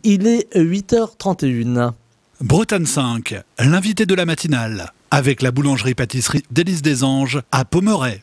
Il est 8h31. Bretagne 5, l'invité de la matinale, avec la boulangerie-pâtisserie d'Élise des Anges à Pommerais.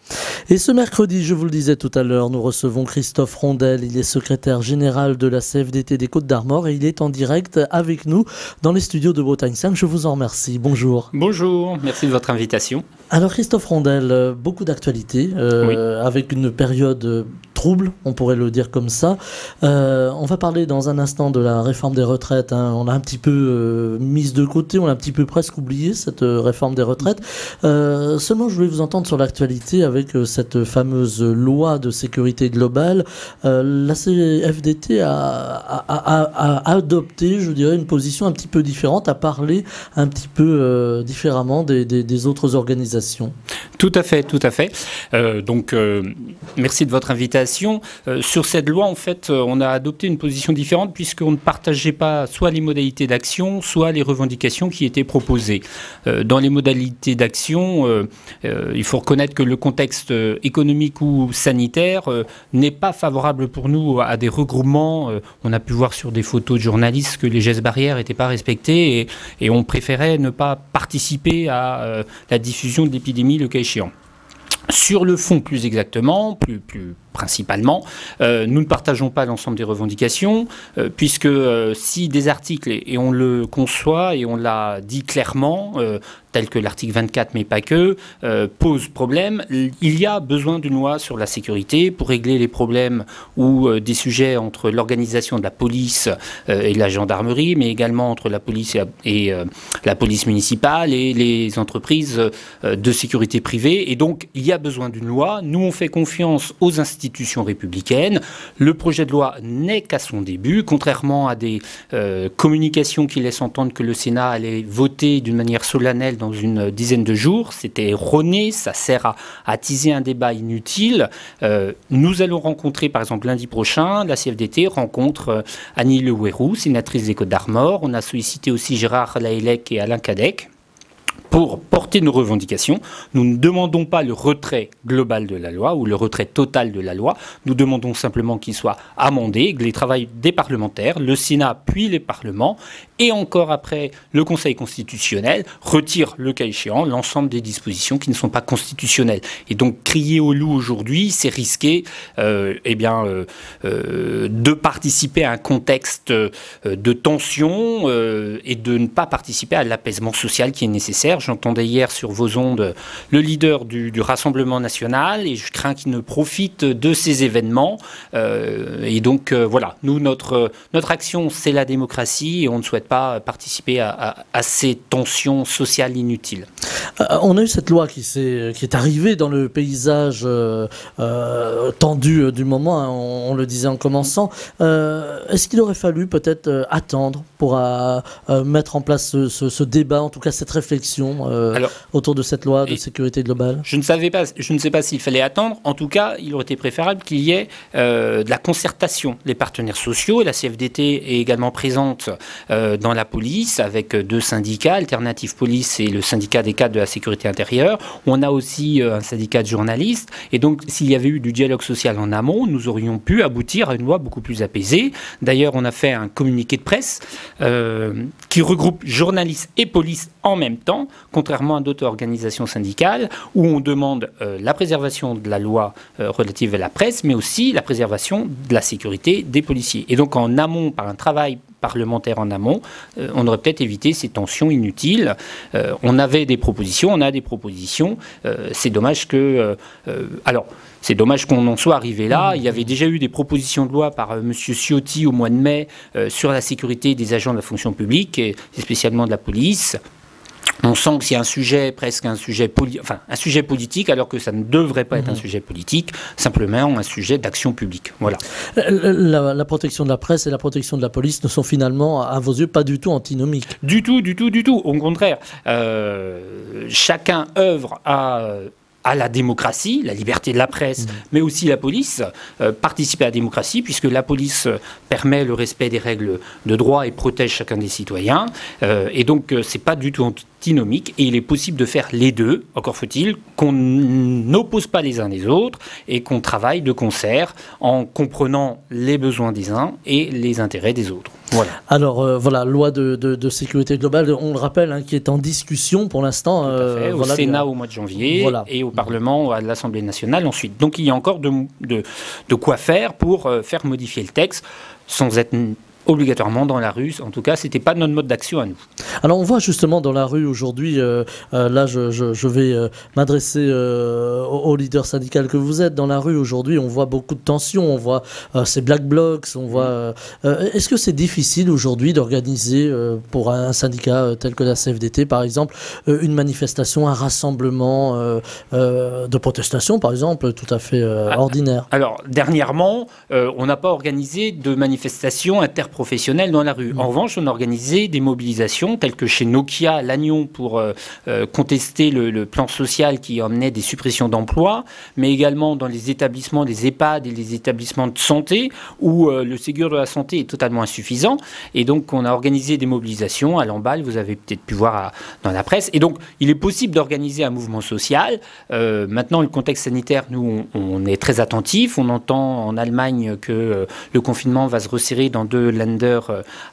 Et ce mercredi, je vous le disais tout à l'heure, nous recevons Christophe Rondel. Il est secrétaire général de la CFDT des Côtes-d'Armor et il est en direct avec nous dans les studios de Bretagne 5. Je vous en remercie. Bonjour. Bonjour, merci de votre invitation. Alors Christophe Rondel, beaucoup d'actualités, Oui. avec une période trouble, on pourrait le dire comme ça. On va parler dans un instant de la réforme des retraites. On a un petit peu mise de côté, on a un petit peu presque oublié cette réforme des retraites. Seulement, je voulais vous entendre sur l'actualité avec cette fameuse loi de sécurité globale. La CFDT a adopté, je dirais, une position un petit peu différente, a parlé un petit peu différemment des autres organisations. Tout à fait, tout à fait. Merci de votre invitation. Sur cette loi, en fait, on a adopté une position différente puisqu'on ne partageait pas soit les modalités d'action, soit les revendications qui étaient proposées. Dans les modalités d'action, il faut reconnaître que le contexte économique ou sanitaire n'est pas favorable pour nous à des regroupements. On a pu voir sur des photos de journalistes que les gestes barrières n'étaient pas respectés et on préférait ne pas participer à la diffusion de l'épidémie le cas échéant. Sur le fond, plus exactement, plus principalement, nous ne partageons pas l'ensemble des revendications, puisque si des articles, et on le conçoit et on l'a dit clairement, tels que l'article 24, mais pas que, posent problème, il y a besoin d'une loi sur la sécurité pour régler les problèmes ou des sujets entre l'organisation de la police et la gendarmerie, mais également entre la police et la police municipale et les entreprises de sécurité privée. Et donc, il y a besoin d'une loi. Nous, on fait confiance aux institutions républicaines. Le projet de loi n'est qu'à son début, contrairement à des communications qui laissent entendre que le Sénat allait voter d'une manière solennelle dans une dizaine de jours. C'était erroné, ça sert à attiser un débat inutile. Nous allons rencontrer, par exemple, lundi prochain, la CFDT rencontre Annie Le Houerou, sénatrice des Côtes-d'Armor. On a sollicité aussi Gérard Lahellec et Alain Cadec pour porter nos revendications. Nous ne demandons pas le retrait global de la loi ou le retrait total de la loi. Nous demandons simplement qu'il soit amendé, que les travaux des parlementaires, le Sénat puis les parlements, et encore après le Conseil constitutionnel, retire le cas échéant l'ensemble des dispositions qui ne sont pas constitutionnelles. Et donc crier au loup aujourd'hui, c'est risquer de participer à un contexte de tension et de ne pas participer à l'apaisement social qui est nécessaire. J'entendais hier sur vos ondes le leader du Rassemblement national et je crains qu'il ne profite de ces événements. Et donc voilà, nous, notre action, c'est la démocratie et on ne souhaite pas participer à ces tensions sociales inutiles. On a eu cette loi qui est arrivée dans le paysage tendu du moment, hein, on le disait en commençant. Est-ce qu'il aurait fallu peut-être attendre pour mettre en place ce débat, en tout cas cette réflexion autour de cette loi de sécurité globale? Je ne sais pas s'il fallait attendre. En tout cas, il aurait été préférable qu'il y ait de la concertation des partenaires sociaux. Et la CFDT est également présente dans la police avec deux syndicats, Alternative Police et le syndicat des cadres de la sécurité intérieure. On a aussi un syndicat de journalistes. Et donc, s'il y avait eu du dialogue social en amont, nous aurions pu aboutir à une loi beaucoup plus apaisée. D'ailleurs, on a fait un communiqué de presse qui regroupe journalistes et police en même temps, contrairement à d'autres organisations syndicales, où on demande la préservation de la loi relative à la presse, mais aussi la préservation de la sécurité des policiers. Et donc en amont, par un travail parlementaire en amont, on aurait peut-être évité ces tensions inutiles. On a des propositions. C'est dommage c'est dommage qu'on en soit arrivé là. Il y avait déjà eu des propositions de loi par M. Ciotti au mois de mai sur la sécurité des agents de la fonction publique, et spécialement de la police. On sent que c'est un sujet politique, alors que ça ne devrait pas être un sujet politique, simplement un sujet d'action publique. Voilà. La protection de la presse et la protection de la police ne sont finalement, à vos yeux, pas du tout antinomiques. Du tout. Au contraire, chacun œuvre à à la démocratie, la liberté de la presse, mais aussi la police, participer à la démocratie, puisque la police permet le respect des règles de droit et protège chacun des citoyens. Et donc, c'est pas du tout antinomique, et il est possible de faire les deux. Encore faut-il qu'on n'oppose pas les uns les autres et qu'on travaille de concert en comprenant les besoins des uns et les intérêts des autres. Voilà. Alors voilà, loi de sécurité globale, on le rappelle, hein, qui est en discussion pour l'instant. Au Sénat au mois de janvier et au Parlement, à l'Assemblée nationale ensuite. Donc il y a encore de quoi faire pour faire modifier le texte sans être obligatoirement dans la rue. En tout cas, c'était pas notre mode d'action à nous. Alors on voit justement dans la rue aujourd'hui, là je vais m'adresser au leader syndical que vous êtes. Dans la rue aujourd'hui, on voit beaucoup de tensions, on voit ces black blocs, on voit... Est-ce que c'est difficile aujourd'hui d'organiser pour un syndicat tel que la CFDT par exemple, une manifestation, un rassemblement de protestation par exemple, tout à fait ordinaire? Alors dernièrement, on n'a pas organisé de manifestation interprofessionnelle dans la rue. En revanche, on a organisé des mobilisations telles que chez Nokia à Lannion pour contester le plan social qui emmenait des suppressions d'emplois, mais également dans les établissements, des EHPAD et les établissements de santé où le Ségur de la santé est totalement insuffisant. Et donc, on a organisé des mobilisations à Lamballe, vous avez peut-être pu voir dans la presse. Et donc, il est possible d'organiser un mouvement social. Maintenant, le contexte sanitaire, nous, on est très attentifs. On entend en Allemagne que le confinement va se resserrer dans 2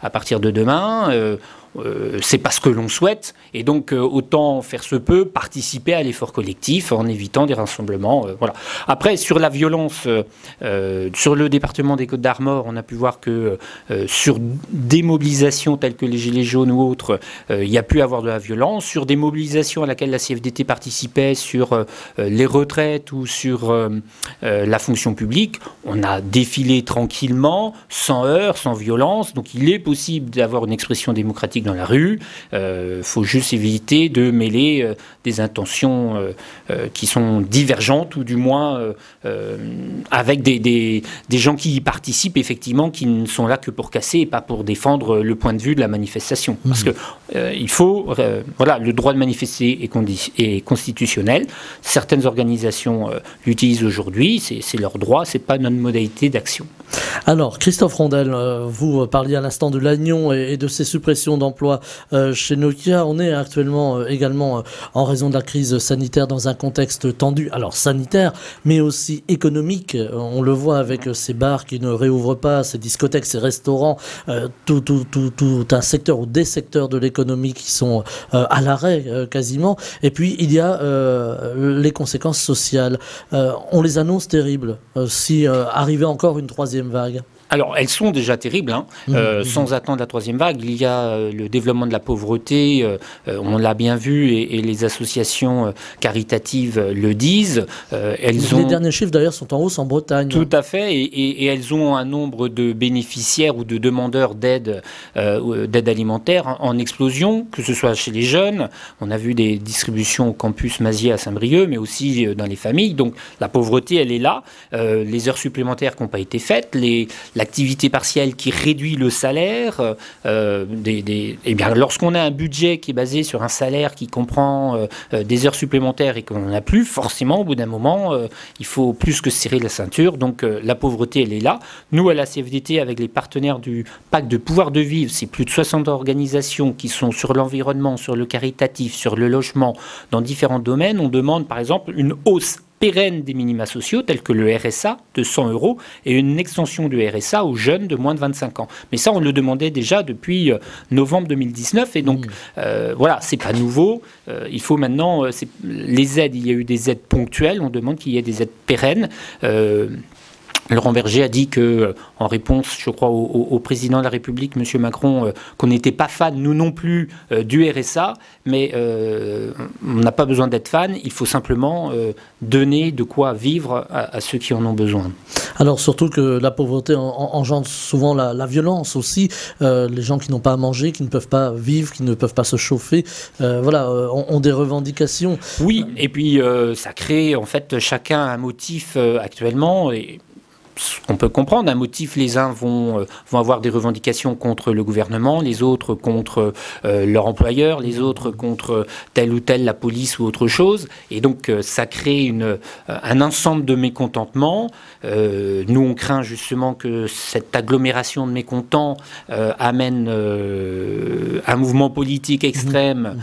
à partir de demain. C'est pas ce que l'on souhaite, et donc autant faire se peut participer à l'effort collectif en évitant des rassemblements. Voilà. Après, sur la violence, sur le département des Côtes-d'Armor, on a pu voir que sur des mobilisations telles que les Gilets jaunes ou autres, il y a pu avoir de la violence. Sur des mobilisations à laquelle la CFDT participait, sur les retraites ou sur la fonction publique, on a défilé tranquillement, sans heurts, sans violence. Donc il est possible d'avoir une expression démocratique dans la rue. Faut juste éviter de mêler des intentions qui sont divergentes, ou du moins avec des gens qui y participent effectivement, qui ne sont là que pour casser et pas pour défendre le point de vue de la manifestation. Parce que il faut, voilà, le droit de manifester est constitutionnel. Certaines organisations l'utilisent aujourd'hui, c'est leur droit, c'est pas notre modalité d'action. Alors, Christophe Rondel, vous parliez à l'instant de Lannion et de ces suppressions d'emplois chez Nokia. On est actuellement également, en raison de la crise sanitaire, dans un contexte tendu. Alors, sanitaire, mais aussi économique. On le voit avec ces bars qui ne réouvrent pas, ces discothèques, ces restaurants, tout un secteur ou des secteurs de l'économie qui sont à l'arrêt quasiment. Et puis, il y a les conséquences sociales. On les annonce terribles. Si arrivait encore une 3e vague. Alors, elles sont déjà terribles, hein. Sans attendre la 3e vague. Il y a le développement de la pauvreté, on l'a bien vu, et les associations caritatives le disent. Les derniers chiffres, d'ailleurs, sont en hausse en Bretagne. Tout à fait, et elles ont un nombre de bénéficiaires ou de demandeurs d'aide alimentaire en explosion, que ce soit chez les jeunes. On a vu des distributions au campus Mazier à Saint-Brieuc, mais aussi dans les familles. Donc, la pauvreté, elle est là. Les heures supplémentaires qui n'ont pas été faites, l'activité partielle qui réduit le salaire. Eh bien, lorsqu'on a un budget qui est basé sur un salaire qui comprend des heures supplémentaires et qu'on n'en a plus, forcément, au bout d'un moment, il faut plus que serrer la ceinture. Donc, la pauvreté, elle est là. Nous, à la CFDT, avec les partenaires du pacte de pouvoir de vivre, c'est plus de 60 organisations qui sont sur l'environnement, sur le caritatif, sur le logement, dans différents domaines. On demande, par exemple, une hausse pérenne des minima sociaux, tels que le RSA de 100 € et une extension du RSA aux jeunes de moins de 25 ans. Mais ça, on le demandait déjà depuis novembre 2019, et donc voilà, c'est pas nouveau. Il faut maintenant, les aides, il y a eu des aides ponctuelles, on demande qu'il y ait des aides pérennes. Laurent Berger a dit que, en réponse, je crois, au président de la République, M. Macron, qu'on n'était pas fan, nous non plus, du RSA, mais on n'a pas besoin d'être fan, il faut simplement donner de quoi vivre à ceux qui en ont besoin. Alors surtout que la pauvreté engendre souvent la violence aussi, les gens qui n'ont pas à manger, qui ne peuvent pas vivre, qui ne peuvent pas se chauffer, voilà, ont des revendications. Oui, et puis ça crée en fait chacun un motif actuellement, et on peut comprendre, un motif, les uns vont avoir des revendications contre le gouvernement, les autres contre leur employeur, les autres contre telle ou telle, la police ou autre chose, et donc ça crée un ensemble de mécontentements. Nous, on craint justement que cette agglomération de mécontents amène un mouvement politique extrême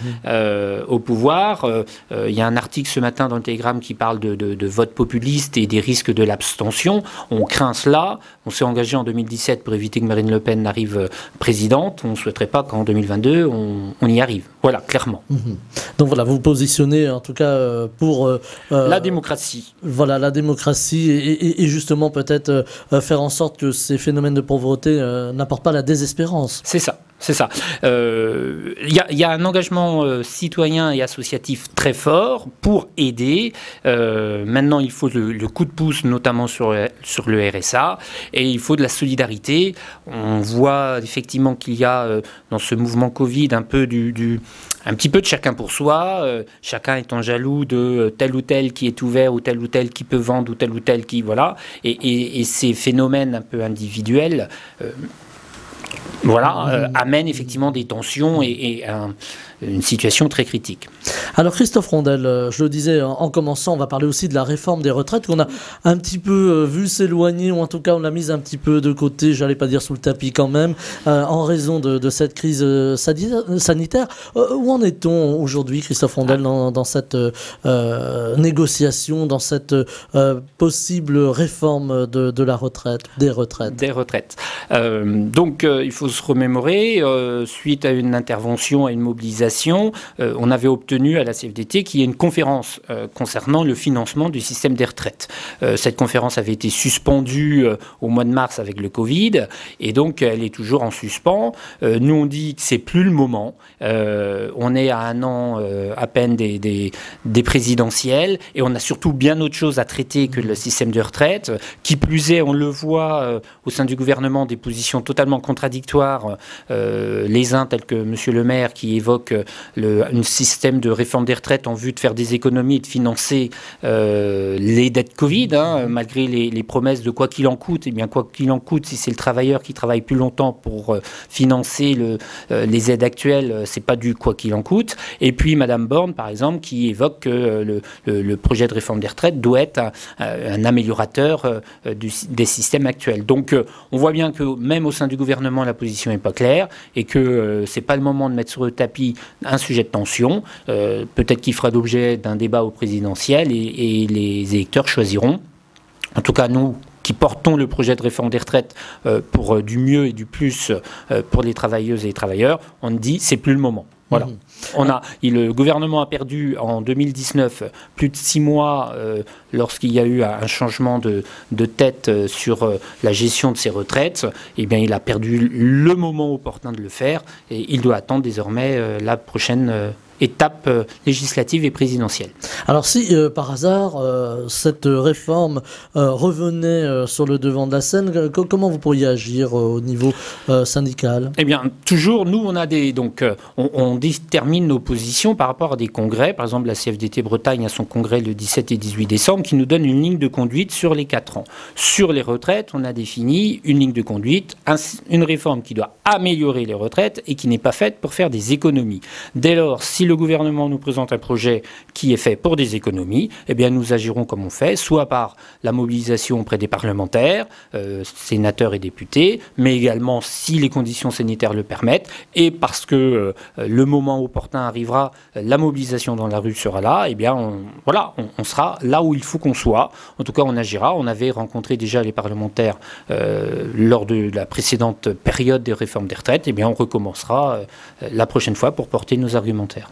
au pouvoir. Il y a un article ce matin dans le Télégramme qui parle de vote populiste et des risques de l'abstention. On craint cela. On s'est engagé en 2017 pour éviter que Marine Le Pen n'arrive présidente. On ne souhaiterait pas qu'en 2022, on y arrive. Voilà, clairement. Donc voilà, vous vous positionnez en tout cas pour... la démocratie. Voilà, la démocratie et justement peut-être faire en sorte que ces phénomènes de pauvreté n'apportent pas la désespérance. C'est ça. C'est ça. Il y a un engagement citoyen et associatif très fort pour aider. Maintenant, il faut le coup de pouce, notamment sur le RSA, et il faut de la solidarité. On voit effectivement qu'il y a dans ce mouvement Covid un petit peu de chacun pour soi, chacun étant jaloux de tel ou tel qui est ouvert, ou tel qui peut vendre, ou tel qui... Voilà. Et ces phénomènes un peu individuels... amène effectivement des tensions et une situation très critique. Alors Christophe Rondel, je le disais en commençant, on va parler aussi de la réforme des retraites qu'on a un petit peu vu s'éloigner, ou en tout cas on l'a mise un petit peu de côté, j'allais pas dire sous le tapis quand même, en raison de cette crise sanitaire. Où en est-on aujourd'hui, Christophe Rondel, dans cette négociation, dans cette possible réforme de la retraite, des retraites? Des retraites. Donc il faut se remémorer, suite à une intervention, à une mobilisation, on avait obtenu à la CFDT qu'il y ait une conférence concernant le financement du système des retraites. Cette conférence avait été suspendue au mois de mars avec le Covid, et donc elle est toujours en suspens. Nous, on dit que c'est plus le moment. On est à un an à peine des présidentielles, et on a surtout bien autre chose à traiter que le système de retraite. Qui plus est, on le voit au sein du gouvernement, des positions totalement contradictoires. Les uns, tels que M. Le Maire, qui évoque un système de réforme des retraites en vue de faire des économies et de financer les dettes Covid, malgré les promesses de quoi qu'il en coûte. Eh bien, quoi qu'il en coûte, si c'est le travailleur qui travaille plus longtemps pour financer les aides actuelles, c'est pas du quoi qu'il en coûte. Et puis Madame Borne, par exemple, qui évoque que le projet de réforme des retraites doit être un améliorateur des systèmes actuels. Donc, on voit bien que même au sein du gouvernement, la position n'est pas claire, et que c'est pas le moment de mettre sur le tapis un sujet de tension. Peut-être qu'il fera l'objet d'un débat au présidentiel, et les électeurs choisiront. En tout cas, nous qui portons le projet de réforme des retraites pour du mieux et du plus pour les travailleuses et les travailleurs, on dit c'est plus le moment. Voilà. Le gouvernement a perdu en 2019 plus de 6 mois lorsqu'il y a eu un changement de tête sur la gestion de ses retraites. Eh bien, il a perdu le moment opportun de le faire, et il doit attendre désormais la prochaine étape législative et présidentielle. Alors si par hasard cette réforme revenait sur le devant de la scène, comment vous pourriez agir au niveau syndical? Eh bien, toujours, nous, on a on détermine nos positions par rapport à des congrès. Par exemple, la CFDT Bretagne a son congrès le 17 et 18 décembre qui nous donne une ligne de conduite sur les 4 ans. Sur les retraites, on a défini une ligne de conduite, une réforme qui doit améliorer les retraites et qui n'est pas faite pour faire des économies. Dès lors, si le gouvernement nous présente un projet qui est fait pour des économies, eh bien nous agirons comme on fait, soit par la mobilisation auprès des parlementaires, sénateurs et députés, mais également si les conditions sanitaires le permettent, et parce que le moment opportun arrivera, la mobilisation dans la rue sera là, eh bien on sera là où il faut qu'on soit. En tout cas, on agira. On avait rencontré déjà les parlementaires lors de la précédente période des réformes des retraites. Eh bien, on recommencera la prochaine fois pour porter nos argumentaires.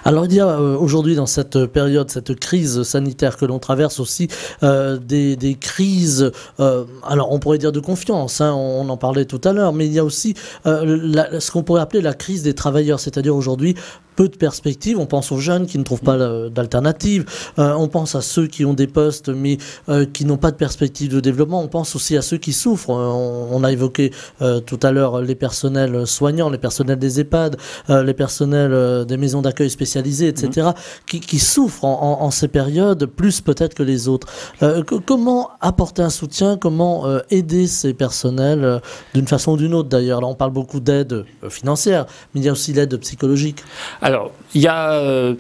Alors il y a aujourd'hui dans cette période, cette crise sanitaire que l'on traverse aussi, des crises, alors on pourrait dire de confiance, on en parlait tout à l'heure, mais il y a aussi ce qu'on pourrait appeler la crise des travailleurs, c'est-à-dire aujourd'hui peu de perspectives. On pense aux jeunes qui ne trouvent pas d'alternative. On pense à ceux qui ont des postes mais qui n'ont pas de perspective de développement. On pense aussi à ceux qui souffrent. On a évoqué tout à l'heure les personnels soignants, les personnels des EHPAD, les personnels des maisons d'accueil spécialisées, etc., qui souffrent en ces périodes, plus peut-être que les autres. Comment apporter un soutien, comment aider ces personnels d'une façon ou d'une autre d'ailleurs? Là, on parle beaucoup d'aide financière, mais il y a aussi l'aide psychologique. Alors, il y a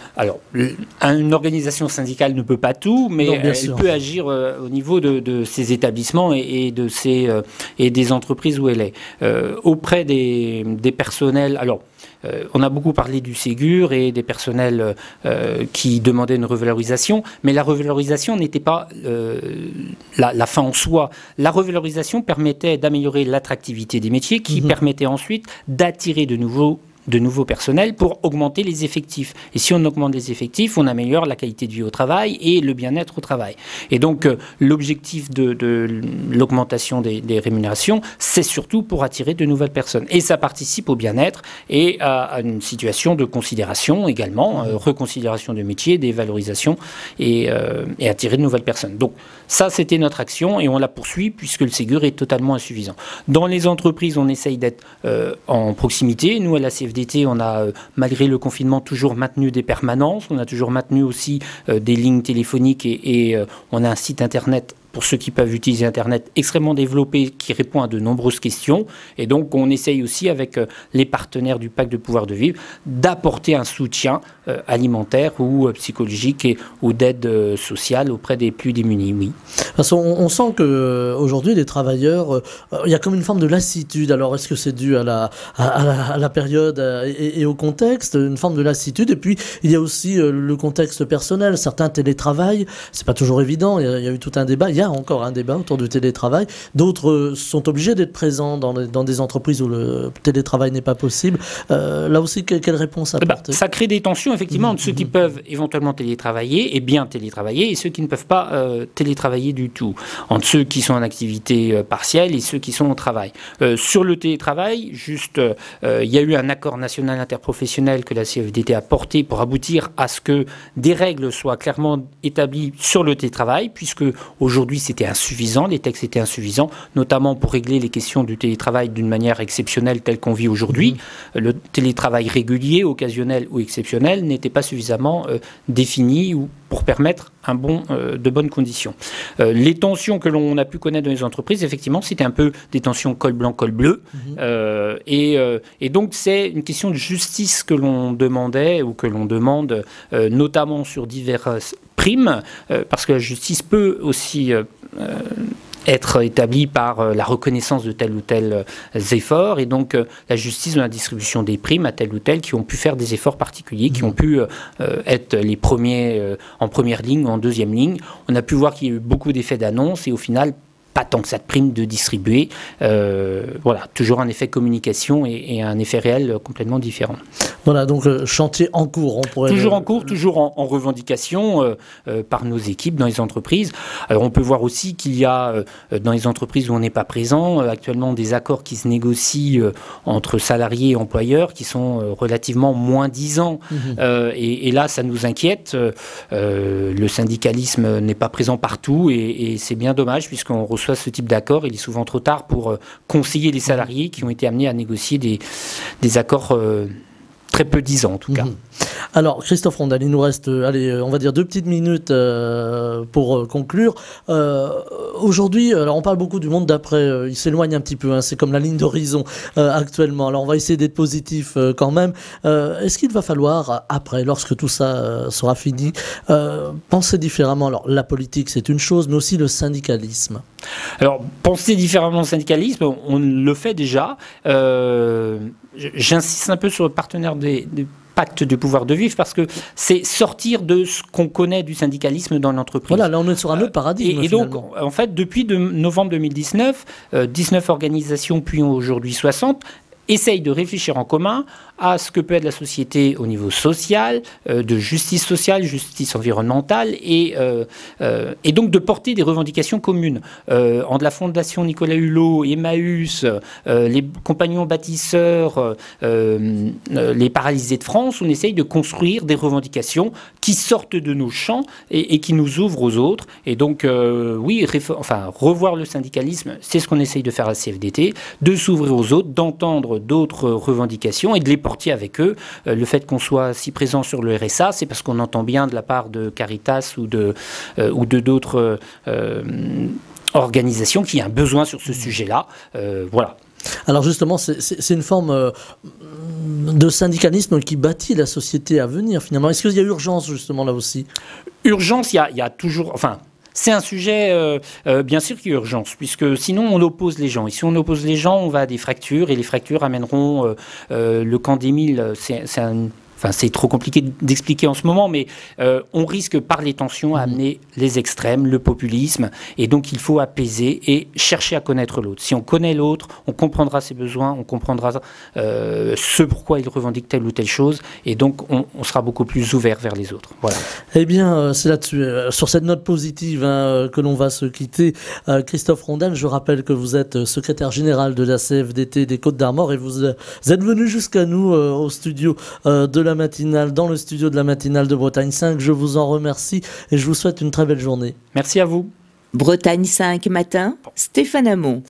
une organisation syndicale ne peut pas tout, mais elle peut agir au niveau de ses établissements et des entreprises où elle est. Auprès des personnels, alors on a beaucoup parlé du Ségur et des personnels qui demandaient une revalorisation, mais la revalorisation n'était pas la fin en soi. La revalorisation permettait d'améliorer l'attractivité des métiers, qui permettait ensuite d'attirer de nouveaux personnels pour augmenter les effectifs. Et si on augmente les effectifs, on améliore la qualité de vie au travail et le bien-être au travail. Et donc, l'objectif de l'augmentation des rémunérations, c'est surtout pour attirer de nouvelles personnes. Et ça participe au bien-être et à une situation de considération également, reconsidération de métier, des valorisations et attirer de nouvelles personnes. Donc, ça, c'était notre action et on la poursuit puisque le Ségur est totalement insuffisant. Dans les entreprises, on essaye d'être en proximité. Nous, à la CFDT, on a, malgré le confinement, toujours maintenu des permanences. On a toujours maintenu aussi des lignes téléphoniques et on a un site internet, pour ceux qui peuvent utiliser Internet, extrêmement développé, qui répond à de nombreuses questions. Et donc, on essaye aussi, avec les partenaires du Pacte de pouvoir de vivre, d'apporter un soutien alimentaire ou psychologique ou d'aide sociale auprès des plus démunis, oui. Parce qu'on sent qu'aujourd'hui, les travailleurs, il y a comme une forme de lassitude. Alors, est-ce que c'est dû à la période et au contexte, une forme de lassitude? Et puis, il y a aussi le contexte personnel. Certains télétravaillent, c'est pas toujours évident. Il y a eu tout un débat. Il y a encore un débat autour du télétravail. D'autres sont obligés d'être présents dans des entreprises où le télétravail n'est pas possible. Là aussi, quelle réponse apporter? Ça crée des tensions, effectivement, entre ceux qui peuvent éventuellement télétravailler et bien télétravailler et ceux qui ne peuvent pas télétravailler du tout. Entre ceux qui sont en activité partielle et ceux qui sont au travail. Sur le télétravail, il y a eu un accord national interprofessionnel que la CFDT a porté pour aboutir à ce que des règles soient clairement établies sur le télétravail, puisque aujourd'hui, c'était insuffisant, les textes étaient insuffisants, notamment pour régler les questions du télétravail d'une manière exceptionnelle telle qu'on vit aujourd'hui. Le télétravail régulier, occasionnel ou exceptionnel n'était pas suffisamment défini pour permettre de bonnes conditions. Les tensions que l'on a pu connaître dans les entreprises, effectivement, c'était un peu des tensions col blanc, col bleu. Et donc, c'est une question de justice que l'on demandait ou que l'on demande, notamment sur diverses primes, parce que la justice peut aussi être établie par la reconnaissance de tel ou tel effort, et donc la justice de la distribution des primes à tel ou tel qui ont pu faire des efforts particuliers, qui ont pu être les premiers en première ligne ou en deuxième ligne. On a pu voir qu'il y a eu beaucoup d'effets d'annonce et au final, pas tant que ça de primes de distribuer. Voilà, toujours un effet communication et un effet réel complètement différent. Voilà, donc chantier en cours. On pourrait toujours en cours, toujours en revendication par nos équipes dans les entreprises. Alors on peut voir aussi qu'il y a dans les entreprises où on n'est pas présent, actuellement des accords qui se négocient entre salariés et employeurs qui sont relativement moins disants. Et là, ça nous inquiète. Le syndicalisme n'est pas présent partout et c'est bien dommage puisqu'on reçoit ce type d'accord. Il est souvent trop tard pour conseiller les salariés qui ont été amenés à négocier des accords très peu disants en tout cas. Alors Christophe Rondal, il nous reste on va dire 2 petites minutes pour conclure. Aujourd'hui, alors on parle beaucoup du monde d'après, il s'éloigne un petit peu, hein, c'est comme la ligne d'horizon actuellement. Alors on va essayer d'être positif quand même. Est-ce qu'il va falloir, après, lorsque tout ça sera fini, penser différemment? Alors la politique c'est une chose, mais aussi le syndicalisme. Alors penser différemment au syndicalisme, on le fait déjà. J'insiste un peu sur le partenaire des Pacte du pouvoir de vivre parce que c'est sortir de ce qu'on connaît du syndicalisme dans l'entreprise. Voilà, là on est sur un autre paradigme. Et donc, en fait, depuis novembre 2019, 19 organisations, puis aujourd'hui 60, essaye de réfléchir en commun à ce que peut être la société au niveau social, de justice sociale, justice environnementale, et donc de porter des revendications communes. Entre la Fondation Nicolas Hulot, Emmaüs, les compagnons bâtisseurs, les paralysés de France, on essaye de construire des revendications qui sortent de nos champs et qui nous ouvrent aux autres. Et donc, oui, revoir le syndicalisme, c'est ce qu'on essaye de faire à la CFDT, de s'ouvrir aux autres, d'entendre d'autres revendications et de les porter avec eux. Le fait qu'on soit si présent sur le RSA, c'est parce qu'on entend bien de la part de Caritas ou de d'autres organisations qu'il y a un besoin sur ce sujet-là. Voilà. Alors justement, c'est une forme de syndicalisme qui bâtit la société à venir finalement. Est-ce qu'il y a urgence justement là aussi? Urgence, il y a toujours... Enfin, c'est un sujet, bien sûr qu'il y a urgence, puisque sinon on oppose les gens. Et si on oppose les gens, on va à des fractures, et les fractures amèneront le camp d'Émile. C'est trop compliqué d'expliquer en ce moment, mais on risque par les tensions à amener les extrêmes, le populisme, et donc il faut apaiser et chercher à connaître l'autre. Si on connaît l'autre, on comprendra ses besoins, on comprendra ce pourquoi il revendique telle ou telle chose, et donc on sera beaucoup plus ouvert vers les autres. Voilà. Eh bien, c'est là-dessus, sur cette note positive que l'on va se quitter. Christophe Rondan, je rappelle que vous êtes secrétaire général de la CFDT des Côtes-d'Armor, et vous êtes venu jusqu'à nous au studio de la matinale, dans le studio de la matinale de Bretagne 5. Je vous en remercie et je vous souhaite une très belle journée. Merci à vous. Bretagne 5 matin, Stéphane Hamon.